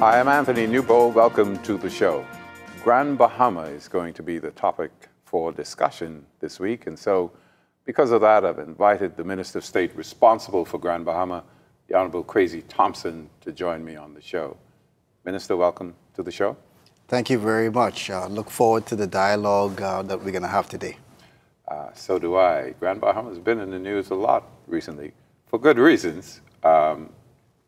Hi, I'm Anthony Newbold. Welcome to the show. Grand Bahama is going to be the topic for discussion this week, and so because of that, I've invited the Minister of State responsible for Grand Bahama, the Honorable Kwasi Thompson, to join me on the show. Minister, welcome to the show. Thank you very much. Look forward to the dialogue that we're going to have today. So do I. Grand Bahama has been in the news a lot recently, for good reasons.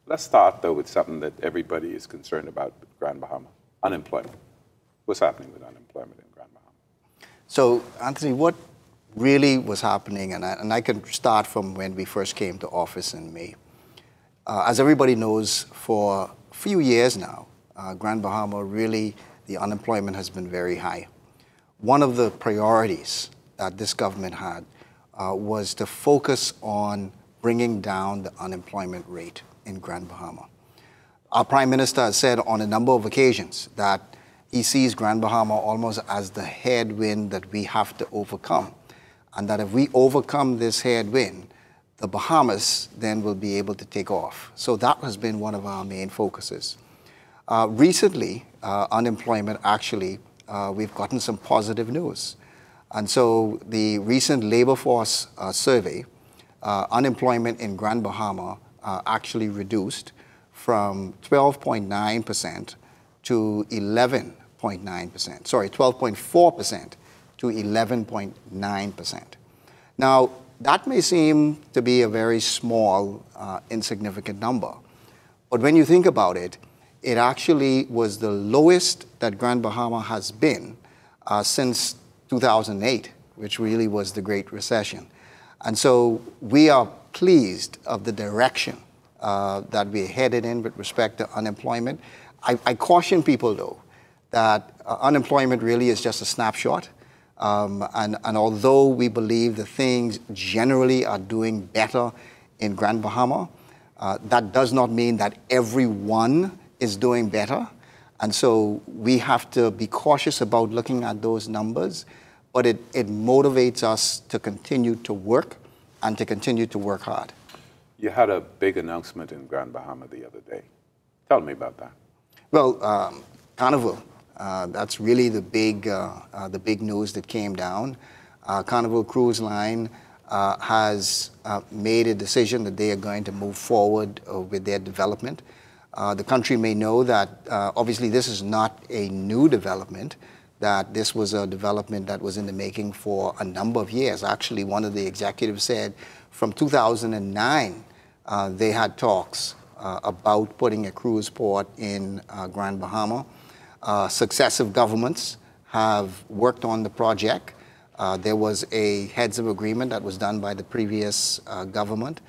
Let's start, though, with something that everybody is concerned about with Grand Bahama, unemployment. What's happening with unemployment in Grand Bahama? So, Anthony, what really was happening, and I can start from when we first came to office in May. As everybody knows, for a few years now, Grand Bahama, really, the unemployment has been very high. One of the priorities that this government had was to focus on bringing down the unemployment rate in Grand Bahama. Our Prime Minister has said on a number of occasions that he sees Grand Bahama almost as the headwind that we have to overcome, and that if we overcome this headwind, the Bahamas then will be able to take off. So that has been one of our main focuses. Recently, unemployment actually, we've gotten some positive news. And so the recent labor force survey, unemployment in Grand Bahama actually reduced from 12.9% to 11.9%. Sorry, 12.4% to 11.9%. Now, that may seem to be a very small, insignificant number. But when you think about it, it actually was the lowest that Grand Bahama has been since 2008, which really was the Great Recession. And so we are pleased of the direction that we're headed in with respect to unemployment. I caution people, though, that unemployment really is just a snapshot. And although we believe the things generally are doing better in Grand Bahama, that does not mean that everyone is doing better. And so we have to be cautious about looking at those numbers, but it motivates us to continue to work and to continue to work hard. You had a big announcement in Grand Bahama the other day. Tell me about that. Well, Carnival, that's really the big news that came down. Carnival Cruise Line has made a decision that they are going to move forward with their development. The country may know that obviously this is not a new development, that this was a development that was in the making for a number of years. Actually, one of the executives said from 2009, they had talks about putting a cruise port in Grand Bahama. Successive governments have worked on the project. There was a heads of agreement that was done by the previous government.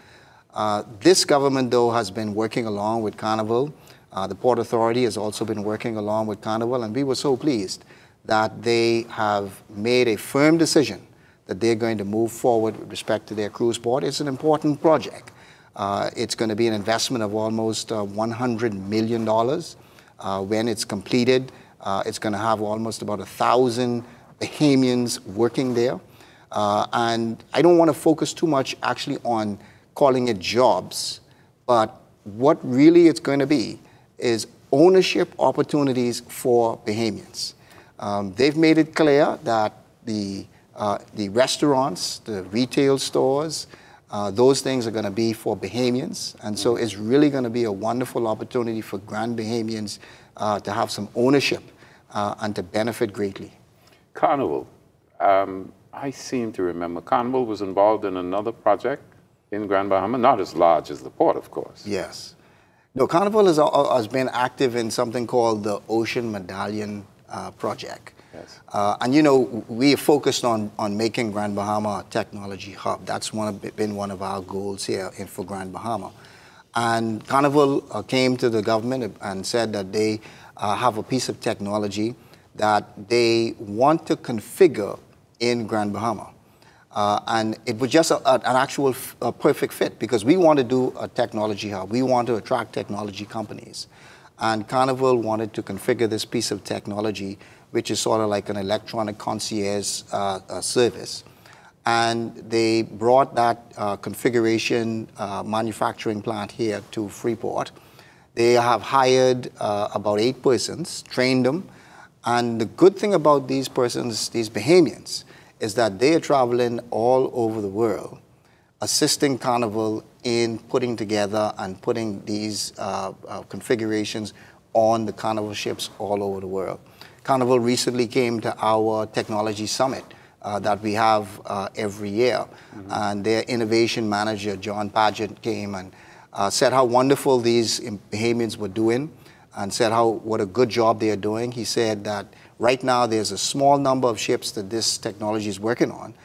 This government, though, has been working along with Carnival. The Port Authority has also been working along with Carnival, and we were so pleased that they have made a firm decision that they're going to move forward with respect to their cruise port. It's an important project. It's going to be an investment of almost $100 million. When it's completed, it's going to have almost about 1,000 Bahamians working there. And I don't want to focus too much actually on calling it jobs, but what really it's going to be is ownership opportunities for Bahamians. They've made it clear that the restaurants, the retail stores, those things are going to be for Bahamians. And so it's really going to be a wonderful opportunity for Grand Bahamians to have some ownership and to benefit greatly. Carnival, I seem to remember Carnival was involved in another project in Grand Bahama, not as large as the port, of course. Yes. No, Carnival has been active in something called the Ocean Medallion project. Yes. And you know, we are focused on making Grand Bahama a technology hub. That's been one of our goals here for Grand Bahama. And Carnival came to the government and said that they have a piece of technology that they want to configure in Grand Bahama. And it was just an actual perfect fit, because we want to do a technology hub. We want to attract technology companies. And Carnival wanted to configure this piece of technology, which is sort of like an electronic concierge service. And they brought that configuration manufacturing plant here to Freeport. They have hired about 8 persons, trained them, and the good thing about these persons, these Bahamians, is that they are traveling all over the world, assisting Carnival in putting together and putting these configurations on the Carnival ships all over the world. Carnival recently came to our technology summit that we have every year, and their innovation manager, John Paget, came and said how wonderful these Bahamians were doing, and said what a good job they are doing. He said that right now there's a small number of ships that this technology is working on,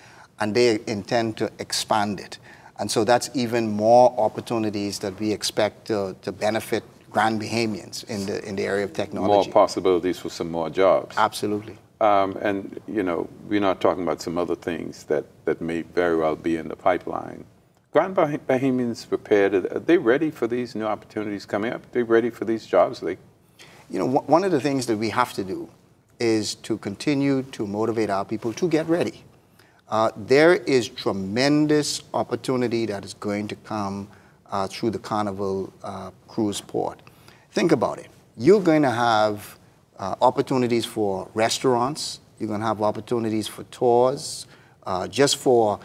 and they intend to expand it. And so that's even more opportunities that we expect to benefit Grand Bahamians in the area of technology. More possibilities for some more jobs. Absolutely. And, you know, we're not talking about some other things that may very well be in the pipeline. Grand Bahamians prepared, are they ready for these new opportunities coming up? Are they ready for these jobs? You know, one of the things that we have to do is to continue to motivate our people to get ready. There is tremendous opportunity that is going to come through the Carnival cruise port. Think about it. You're going to have opportunities for restaurants. You're going to have opportunities for tours, just for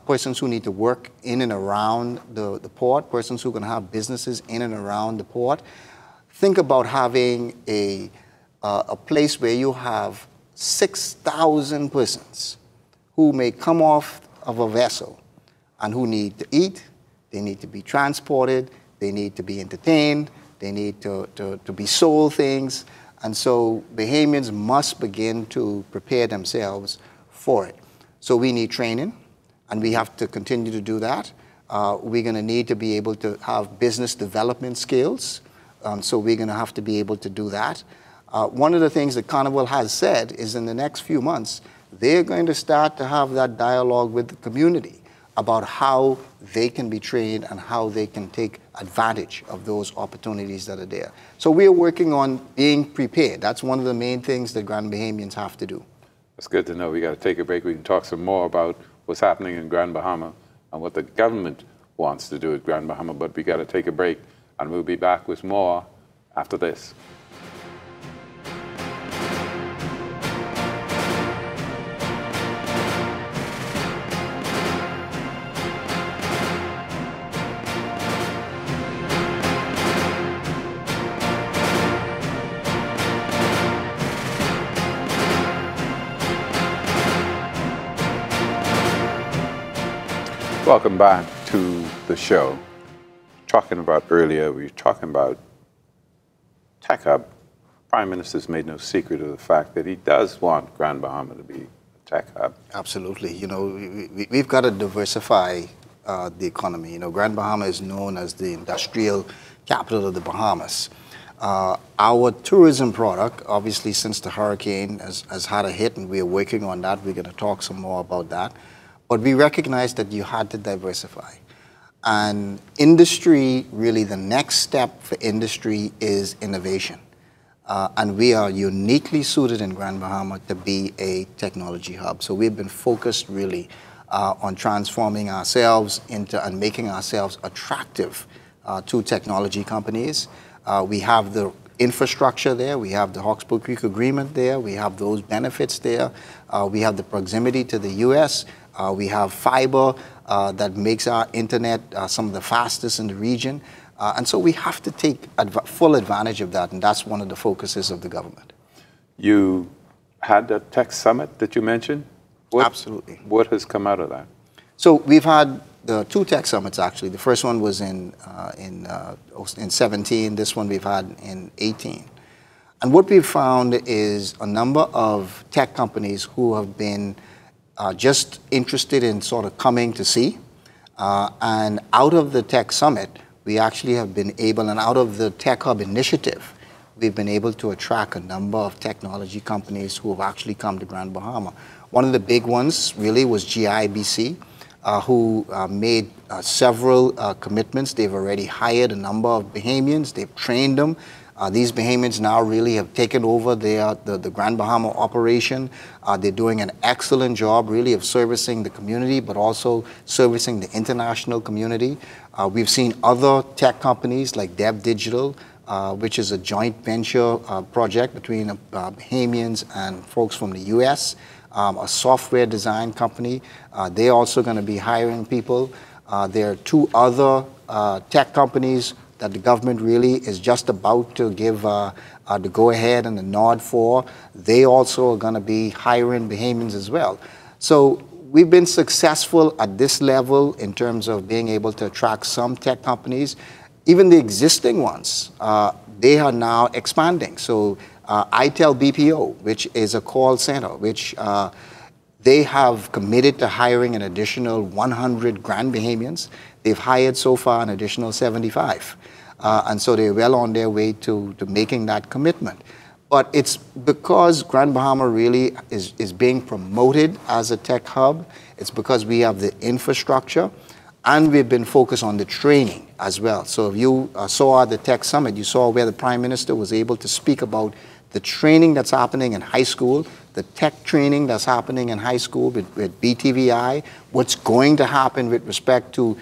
persons who need to work in and around the port, persons who are going to have businesses in and around the port. Think about having a place where you have 6,000 persons who may come off of a vessel and who need to eat, they need to be transported, they need to be entertained, they need to be sold things. And so Bahamians must begin to prepare themselves for it. So we need training, and we have to continue to do that. We're going to need to be able to have business development skills, so we're going to have to be able to do that. One of the things that Carnival has said is in the next few months, they're going to start to have that dialogue with the community about how they can be trained and how they can take advantage of those opportunities that are there. So we are working on being prepared. That's one of the main things that Grand Bahamians have to do. That's good to know. We got to take a break. We can talk some more about what's happening in Grand Bahama and what the government wants to do at Grand Bahama, but we got to take a break, and we'll be back with more after this. Welcome back to the show. Talking about earlier, we were talking about Tech Hub. Prime Minister's made no secret of the fact that he does want Grand Bahama to be a tech hub. Absolutely. You know, we've got to diversify the economy. You know, Grand Bahama is known as the industrial capital of the Bahamas. Our tourism product, obviously since the hurricane, has had a hit, and we are working on that. We're going to talk some more about that. But we recognize that you had to diversify. And industry, really the next step for industry is innovation. And we are uniquely suited in Grand Bahama to be a technology hub. So we've been focused really on transforming ourselves into and making ourselves attractive to technology companies. We have the infrastructure there. We have the Hawkesbury Creek Agreement there. We have those benefits there. We have the proximity to the U.S. We have fiber that makes our internet some of the fastest in the region. And so we have to take full advantage of that, and that's one of the focuses of the government. You had that tech summit that you mentioned? Absolutely. What has come out of that? So we've had the 2 tech summits, actually. The first one was in 17. This one we've had in 18. And what we've found is a number of tech companies who have been just interested in sort of coming to see. And out of the Tech Summit, we actually have been able, and out of the Tech Hub initiative, we've been able to attract a number of technology companies who have actually come to Grand Bahama. One of the big ones really was GIBC, who made several commitments. They've already hired a number of Bahamians. They've trained them. These Bahamians now really have taken over the Grand Bahama operation. They're doing an excellent job really of servicing the community, but also servicing the international community. We've seen other tech companies like Dev Digital which is a joint venture project between Bahamians and folks from the US, a software design company. They're also going to be hiring people. There are two other tech companies that the government really is just about to give the go-ahead and the nod for. They also are going to be hiring Bahamians as well. So we've been successful at this level in terms of being able to attract some tech companies. Even the existing ones, they are now expanding. So ITEL BPO, which is a call center, which they have committed to hiring an additional 100 Grand Bahamians. They've hired so far an additional 75. And so they're well on their way to making that commitment. But it's because Grand Bahama really is being promoted as a tech hub. It's because we have the infrastructure, and we've been focused on the training as well. So if you saw at the Tech Summit, you saw where the Prime Minister was able to speak about the training that's happening in high school, the tech training that's happening in high school with BTVI, what's going to happen with respect to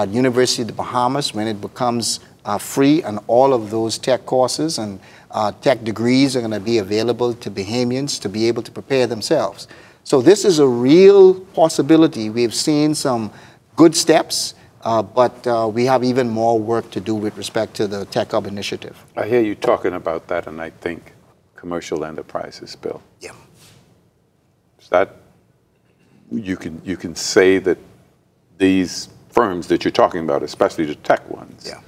University of the Bahamas when it becomes free, and all of those tech courses and tech degrees are going to be available to Bahamians to be able to prepare themselves. So this is a real possibility. We've seen some good steps, but we have even more work to do with respect to the Tech Hub initiative. I hear you talking about that, and I think commercial enterprises bill. Yeah. Is that, you can say that these firms that you're talking about, especially the tech ones, yeah,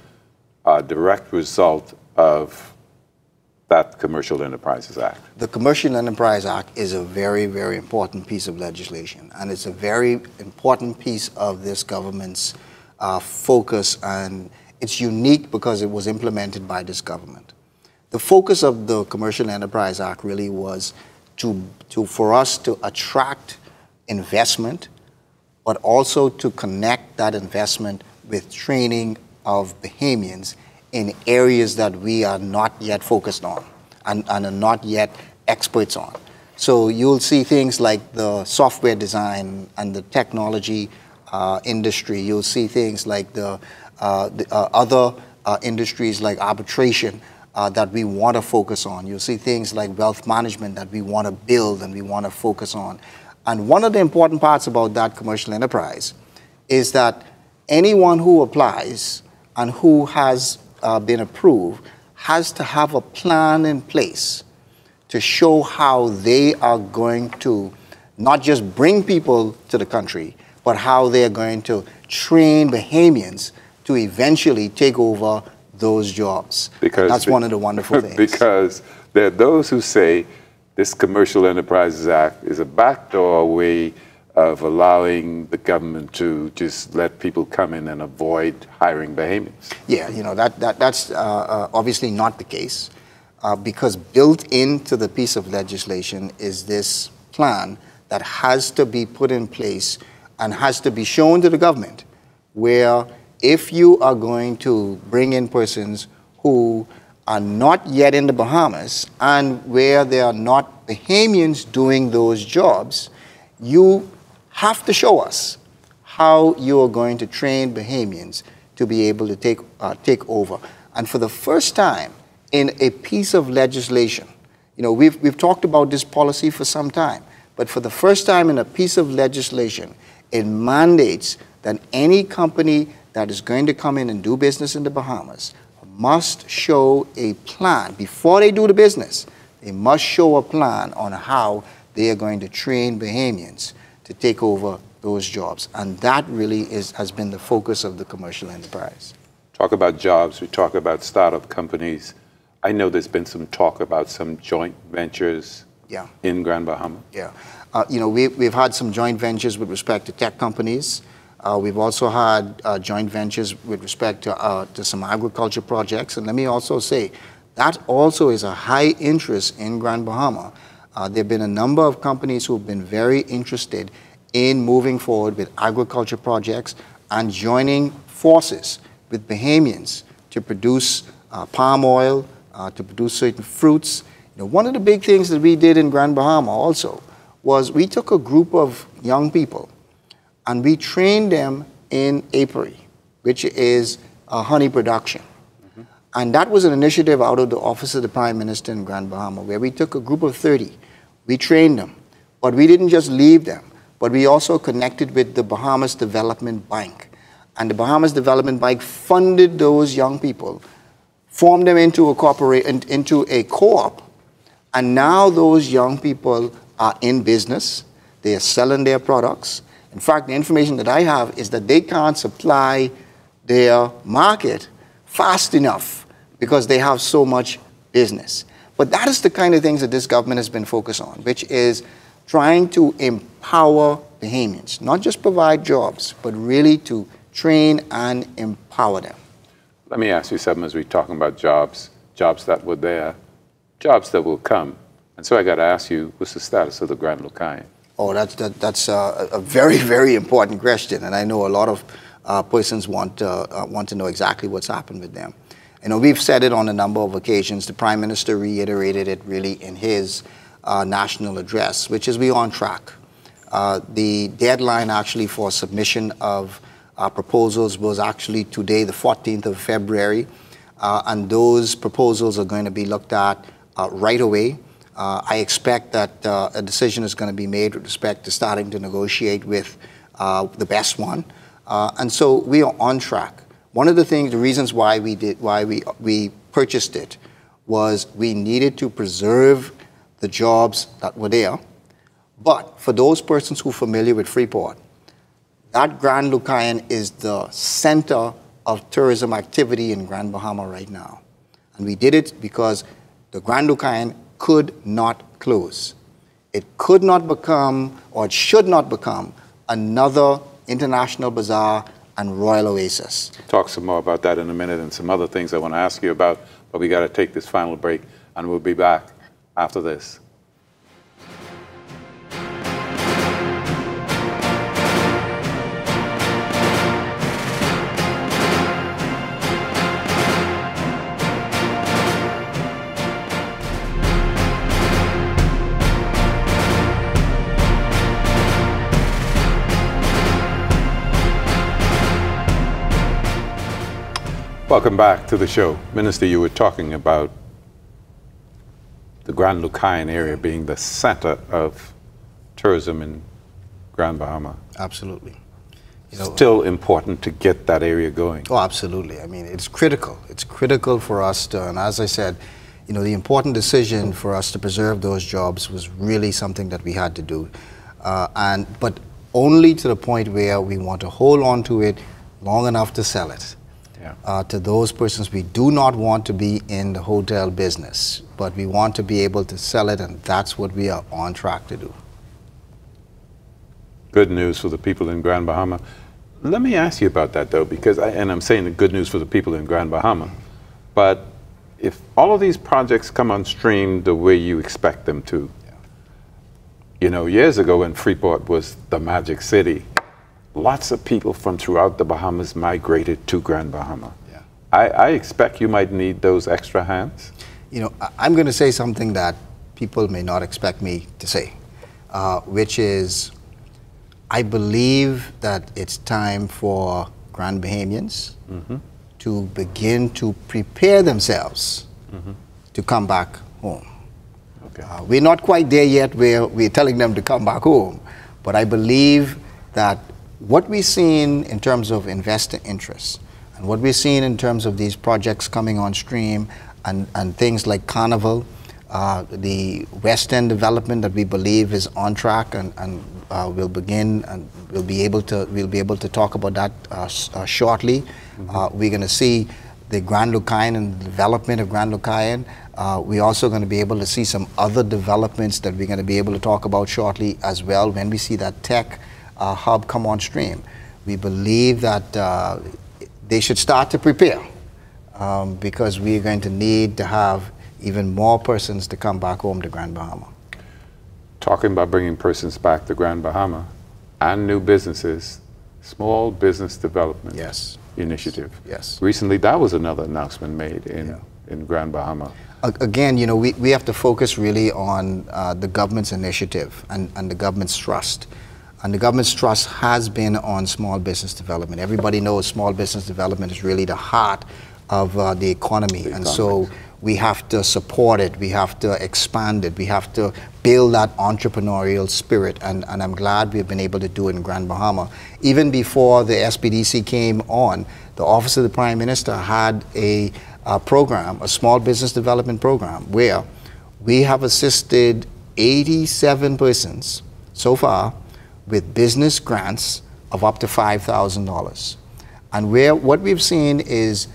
are a direct result of that Commercial Enterprises Act? The Commercial Enterprise Act is a very, very important piece of legislation, and it's a very important piece of this government's focus, and it's unique because it was implemented by this government. The focus of the Commercial Enterprise Act really was for us to attract investment, but also to connect that investment with training of Bahamians in areas that we are not yet focused on and are not yet experts on. So you'll see things like the software design and the technology industry. You'll see things like the other industries like arbitration that we want to focus on. You'll see things like wealth management that we want to build and we want to focus on. And one of the important parts about that commercial enterprise is that anyone who applies and who has been approved has to have a plan in place to show how they are going to not just bring people to the country, but how they are going to train Bahamians to eventually take over those jobs. And that's one of the wonderful things. Because there are those who say this Commercial Enterprises Act is a backdoor way of allowing the government to just let people come in and avoid hiring Bahamians. Yeah, you know, that's obviously not the case, because built into the piece of legislation is this plan that has to be put in place and has to be shown to the government, where if you are going to bring in persons who are not yet in the Bahamas and where there are not Bahamians doing those jobs, you have to show us how you are going to train Bahamians to be able to take over. And for the first time in a piece of legislation, you know, we've talked about this policy for some time, but for the first time in a piece of legislation, it mandates that any company that is going to come in and do business in the Bahamas must show a plan. Before they do the business, they must show a plan on how they are going to train Bahamians to take over those jobs. And that really has been the focus of the commercial enterprise. Talk about jobs, we talk about startup companies. I know there's been some talk about some joint ventures in Grand Bahama. Yeah. You know, we've had some joint ventures with respect to tech companies. We've also had joint ventures with respect to some agriculture projects. And let me also say, that also is a high interest in Grand Bahama. There have been a number of companies who have been very interested in moving forward with agriculture projects and joining forces with Bahamians to produce palm oil, to produce certain fruits. You know, one of the big things that we did in Grand Bahama also was we took a group of young people and we trained them in apiary, which is honey production. Mm-hmm. And that was an initiative out of the Office of the Prime Minister in Grand Bahama, where we took a group of 30. We trained them, but we didn't just leave them, but we also connected with the Bahamas Development Bank. And the Bahamas Development Bank funded those young people, formed them into a co-op, and now those young people are in business. They are selling their products. In fact, the information that I have is that they can't supply their market fast enough because they have so much business. But that is the kind of things that this government has been focused on, which is trying to empower Bahamians, not just provide jobs, but really to train and empower them. Let me ask you something as we're talking about jobs, jobs that were there, jobs that will come. And so I got to ask you, what's the status of the Grand Lucayan? Oh, that's a very, very important question, and I know a lot of persons want to know exactly what's happened with them. You know, we've said it on a number of occasions. The Prime Minister reiterated it really in his national address, which is we're on track. The deadline actually for submission of proposals was actually today, the 14th of February, and those proposals are going to be looked at right away. I expect that a decision is going to be made with respect to starting to negotiate with the best one. And so we are on track. One of the things, the reasons why we purchased it was we needed to preserve the jobs that were there. But for those persons who are familiar with Freeport, that Grand Lucayan is the center of tourism activity in Grand Bahama right now. And we did it because the Grand Lucayan could not close. It could not become, or it should not become, another International Bazaar and Royal Oasis. Talk some more about that in a minute and some other things I want to ask you about, but we got to take this final break and we'll be back after this. Welcome back to the show. Minister, you were talking about the Grand Lucayan area being the center of tourism in Grand Bahama. Absolutely. You know, still important to get that area going. Oh, absolutely. I mean, it's critical. It's critical for us to, and as I said, you know, the important decision for us to preserve those jobs was really something that we had to do. But only to the point where we want to hold on to it long enough to sell it. To those persons, we do not want to be in the hotel business, but we want to be able to sell it, and that's what we are on track to do. Good news for the people in Grand Bahama. Let me ask you about that, though, because, I'm saying the good news for the people in Grand Bahama, but if all of these projects come on stream the way you expect them to, you know, years ago when Freeport was the magic city, lots of people from throughout the Bahamas migrated to Grand Bahama. Yeah. I expect you might need those extra hands. You know, I'm going to say something that people may not expect me to say, which is I believe that it's time for Grand Bahamians to begin to prepare themselves to come back home. Okay. We're not quite there yet where we're telling them to come back home, but I believe that what we've seen in terms of investor interest and what we're seeing in terms of these projects coming on stream and things like Carnival, the West End development that we believe is on track and we'll begin and we'll be able to talk about that shortly. We're going to see the Grand Lucayan and the development of Grand Lucayan. We're also going to be able to see some other developments that we're going to be able to talk about shortly as well when we see that tech hub come on stream. We believe that they should start to prepare because we're going to need to have even more persons to come back home to Grand Bahama. Talking about bringing persons back to Grand Bahama and new businesses, small business development initiative. Yes. Recently, that was another announcement made in Grand Bahama. Again, you know, we have to focus really on the government's initiative and the government's trust. And the government's trust has been on small business development. Everybody knows small business development is really the heart of the economy. And so we have to support it, we have to expand it, we have to build that entrepreneurial spirit, and I'm glad we've been able to do it in Grand Bahama. Even before the SPDC came on, the Office of the Prime Minister had a program, a small business development program, where we have assisted 87 persons so far with business grants of up to $5,000. And what we've seen is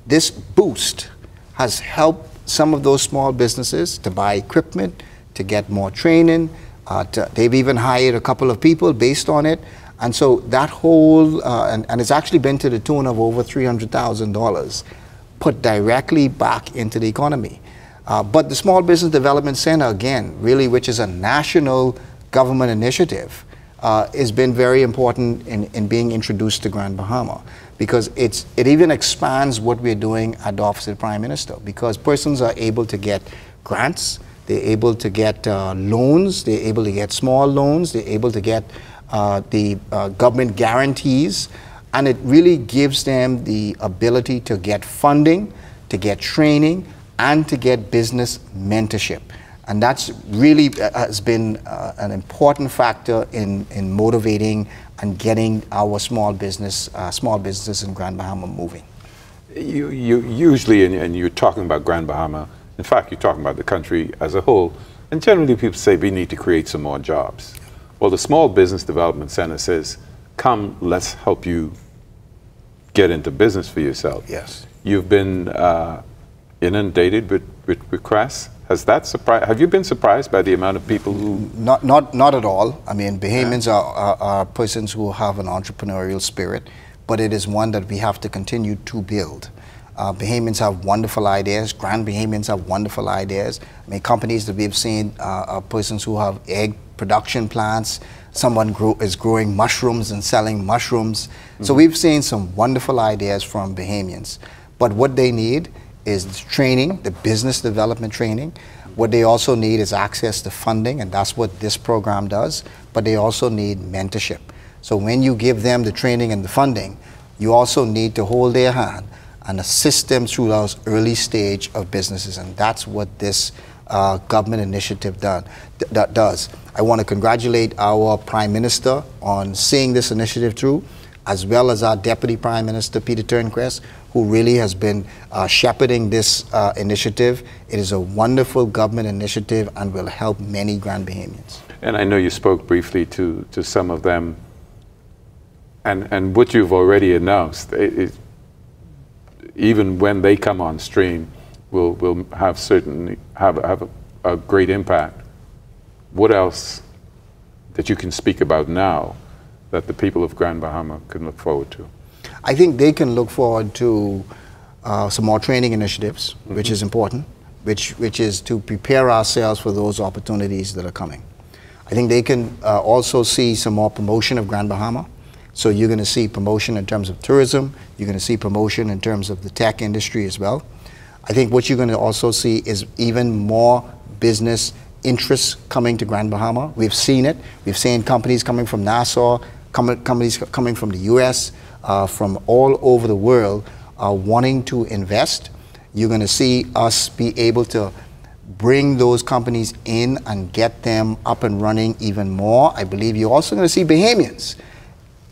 this boost has helped some of those small businesses to buy equipment, to get more training. They've even hired a couple of people based on it. And so that whole, and it's actually been to the tune of over $300,000 put directly back into the economy. But the Small Business Development Center, again, really, which is a national government initiative, has been very important in being introduced to Grand Bahama, because it even expands what we're doing at the Office of the Prime Minister, because persons are able to get grants, they're able to get loans, they're able to get small loans, they're able to get the government guarantees, and it really gives them the ability to get funding, to get training, and to get business mentorship. And that's really has been an important factor in motivating and getting our small businesses in Grand Bahama moving. You usually, and you're talking about Grand Bahama, in fact, you're talking about the country as a whole, and generally people say we need to create some more jobs. Well, the Small Business Development Center says, come, let's help you get into business for yourself. Yes. You've been inundated with requests. Has that surprised? Have you been surprised by the amount of people who? Not at all. I mean, Bahamians are persons who have an entrepreneurial spirit, but it is one that we have to continue to build. Bahamians have wonderful ideas. Grand Bahamians have wonderful ideas. I mean, companies that we've seen are persons who have egg production plants. Someone is growing mushrooms and selling mushrooms. Mm-hmm. So we've seen some wonderful ideas from Bahamians. But what they need is training, the business development training. What they also need is access to funding, and that's what this program does. But they also need mentorship. So when you give them the training and the funding, you also need to hold their hand and assist them through those early stage of businesses, and that's what this government initiative does. I want to congratulate our Prime Minister on seeing this initiative through, as well as our Deputy Prime Minister, Peter Turnquest, who really has been shepherding this initiative. It is a wonderful government initiative and will help many Grand Bahamians. And I know you spoke briefly to some of them, and what you've already announced, even when they come on stream, will have certainly have a great impact. What else that you can speak about now that the people of Grand Bahama can look forward to? I think they can look forward to some more training initiatives, mm-hmm. which is important, which is to prepare ourselves for those opportunities that are coming. I think they can also see some more promotion of Grand Bahama. So you're going to see promotion in terms of tourism. You're going to see promotion in terms of the tech industry as well. I think what you're going to also see is even more business interests coming to Grand Bahama. We've seen it. We've seen companies coming from Nassau, companies coming from the US, from all over the world wanting to invest. You're going to see us be able to bring those companies in and get them up and running even more. I believe you're also going to see Bahamians.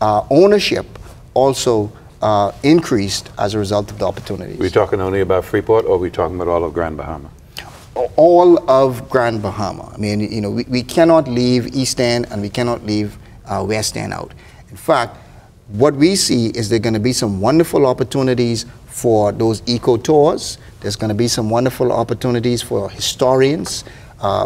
Ownership also increased as a result of the opportunities. Are we talking only about Freeport, or are we talking about all of Grand Bahama? All of Grand Bahama. I mean, you know, we cannot leave East End and we cannot leave West End out. In fact, what we see is there are going to be some wonderful opportunities for those eco tours. There's going to be some wonderful opportunities for historians,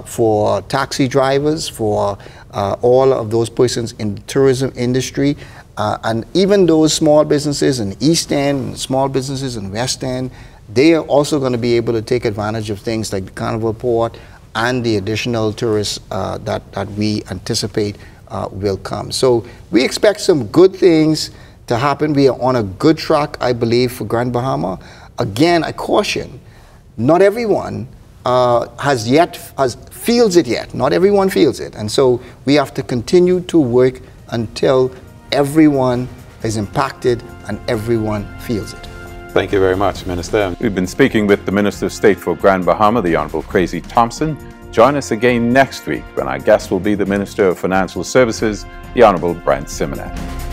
for taxi drivers, for all of those persons in the tourism industry, and even those small businesses in East End, and small businesses in West End. They are also going to be able to take advantage of things like the Carnival Port and the additional tourists that we anticipate will come. So we expect some good things to happen. We are on a good track, I believe, for Grand Bahama. Again, I caution, not everyone feels it yet. Not everyone feels it. And so we have to continue to work until everyone is impacted and everyone feels it. Thank you very much, Minister. We've been speaking with the Minister of State for Grand Bahama, the Honorable Kwasi Thompson. Join us again next week when our guest will be the Minister of Financial Services, the Honorable Brent Simonet.